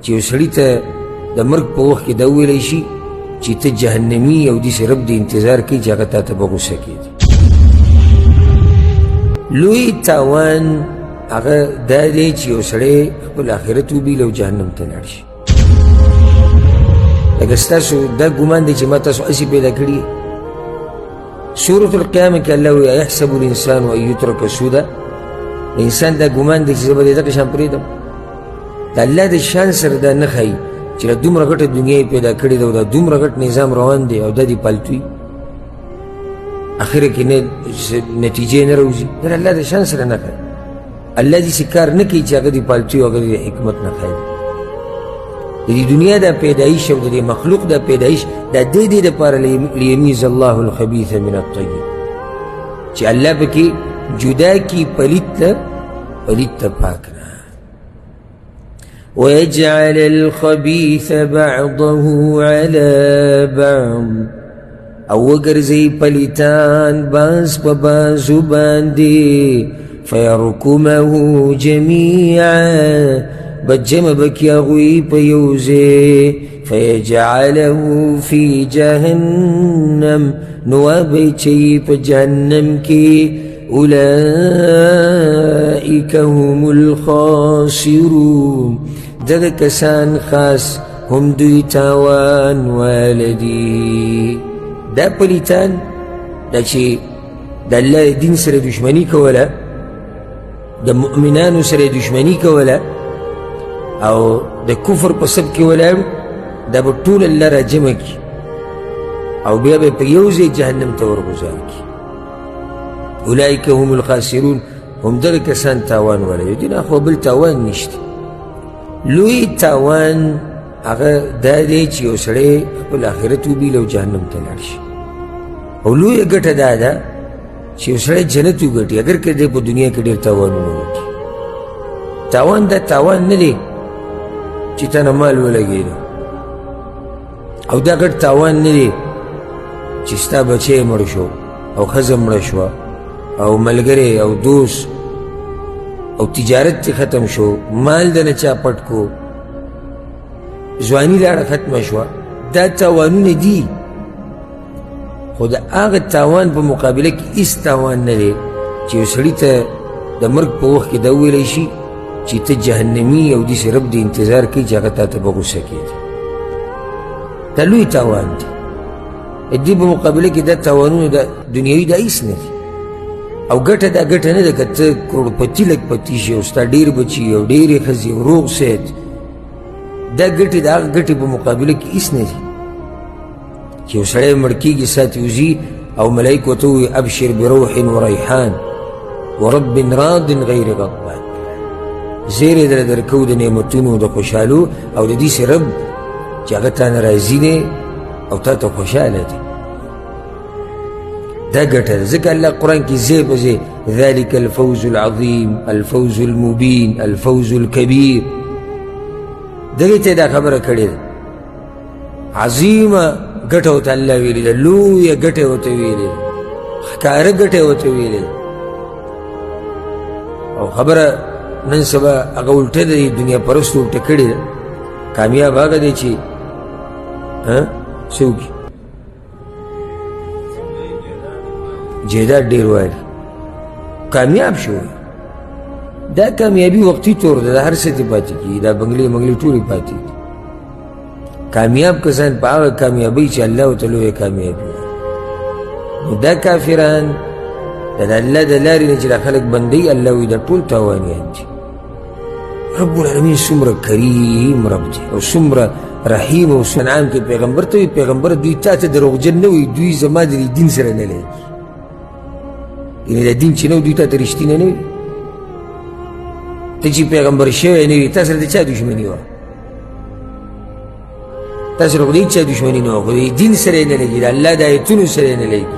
چې یو سړي ته د مرګ په وخت کې دا وویلی شي چې ته جهنمي او داسې رب د انتظار کوي چې هغه تا ته به غوسه کېږي. لوی تاوان هغه دا دی چې یو سړی خپل آخرت وبیلي او جهنم ته لاړ شي. لکه ستاسو دا ګمان دی چې ما تاسو هسې پیدا کړي. سورة القیامه کې الله وایي ایحسب الانسان ان یترک سودا. د انسان دا ګمان دی چې زه به دې دغه شان پرېږدم. د الله د شان سره دا نه ښایي چې له دومره غټه دنیا یې پیدا کړې ده او دا دومره غټ نظام روان دی او دا دې پالتوي اخره کې نتیجې نه راوځي. دا د الله د شان سره نه ښایي. الله داسې کار نه کوي چې هغه دې پالتوي او هغه دې حکمت نه ښایي. د دې دنیا دا پیدایش او د دې مخلوق دا پیدایش دا د دې دپاره لیمیز الله الخبیث من الطیب چې الله پکې جدا کی پلیت ته پاک نه. ويجعل الخبيث بعضه على بعض او وګرځي پلیتان باز په بازو باندې فيركمه جميعا بجمع بکی اغوی په یوځای فيجعله في جهنم نوابی چی په جهنم کې اولئک هم الخاسرون دغه کسان خاص هم دوی تاوان والدي. دا پلیتان دا چې د الله دین سره دشمنی کوله د مؤمنانو سره دشمنی کوله او د کفر په سب کې ولاړو دا به ټول الله را جمع کړي او بیا به په یو ځای جهنم ته ورغورځول کړي. اولئک هم الخاسرون هم دغه کسان تاوان ولی دي نه خو بل تاوان نشته. لوی تاوان هغه دا دی چې یو سړی خپل آخرت وبیلي او جهنم ته لاړ شي. او لویه ګټه دا ده چې یو سړی جنت وګټي اگر که دی په دنیا کې ډېر تاوانونه وکړي. تاوان دا تاوان نه دی چې تا نه مال ولګېده او دا ګټ تاوان نه دی چې ستا بچی مړ شو او ښځه مړه شوه او ملګری او دوست او تجارت تی ختم شو مال د نه چا پټ کو ځواني لاړه ختمه شوه. دا تاوانونه دي خو د هغه تاوان په مقابله کې هېڅ تاوان نه دی چې یو سړي ته د مرګ په وخت کې دا وویلی شي چې ته جهنمي او داسې رب د انتظار کوي چې هغه تا ته به غوسه کېږي. دا لوی تاوان دی. د دې په مقابله کې دا تاوانونه د دنیوي دا هېڅ نه دي. او ګټه دا ګټه نه ده که ته کروڑپتی لکپتی شي او ستا ډېر بچي او ډېرې ښځې او روغ صحت. دا ګټې د هغه ګټې په مقابله کې هېڅ نه دي چې یو سړی مړ کېږي سات وځي او ملایکو ورته ووایي ابشر بروح وریحان ورب راض غیر غضبان. زیری در درکو د نعمتونو د خوشحالو او د داسې رب چې هغه تا نه راضي دی او تا ته خوشحاله دی. دا ګټه ده. ځکه الله قرآن کې ځای په ځای ذلک الفوز العظیم الفوز المبین الفوز الکبیر دغې ته دا خبره کړې ده. عظیمه ګټه ورته الله ویلې ده. لویه ګټه ورته ویلې ده. ښکاره ګټه ورته ویلې ده. او خبره نن سبا هغه الټه ده دنیا پرستو الټه کړې ده. کامیاب هغه دی چې څه وکړي جیداد ډېر وایي کامیاب شو. دا کامیابي وقتي طور ده. دا هر څه ته پاتې کېږي. دا بنګلې منګلې ټولې پاتې دي. کامیاب کسان په هغه کامیابۍ چې الله ورته لویه کامیابي وایي. نو دا کافران د الله د لارې نه چې دا خلک بندوي الله وایي دا ټول تاوانیان دي. رب العالمین څومره کریم رب دی او څومره رحیم او انعام کې پیغمبر ته وي پیغمبر دوی تا ته دروغجن نه وي دوی زما د دین سره نه لري. یعنې دا دین چې نه و دوی تا ته رښتینه نه وي. ته چې پیغمبر شوی نه وي تا سره د چا دشمني وه؟ تا سره خو د هېڅ چا دشمني نه وه خو د دین سره یې نه لګي د الله د ایتونو سره یې نه لګي.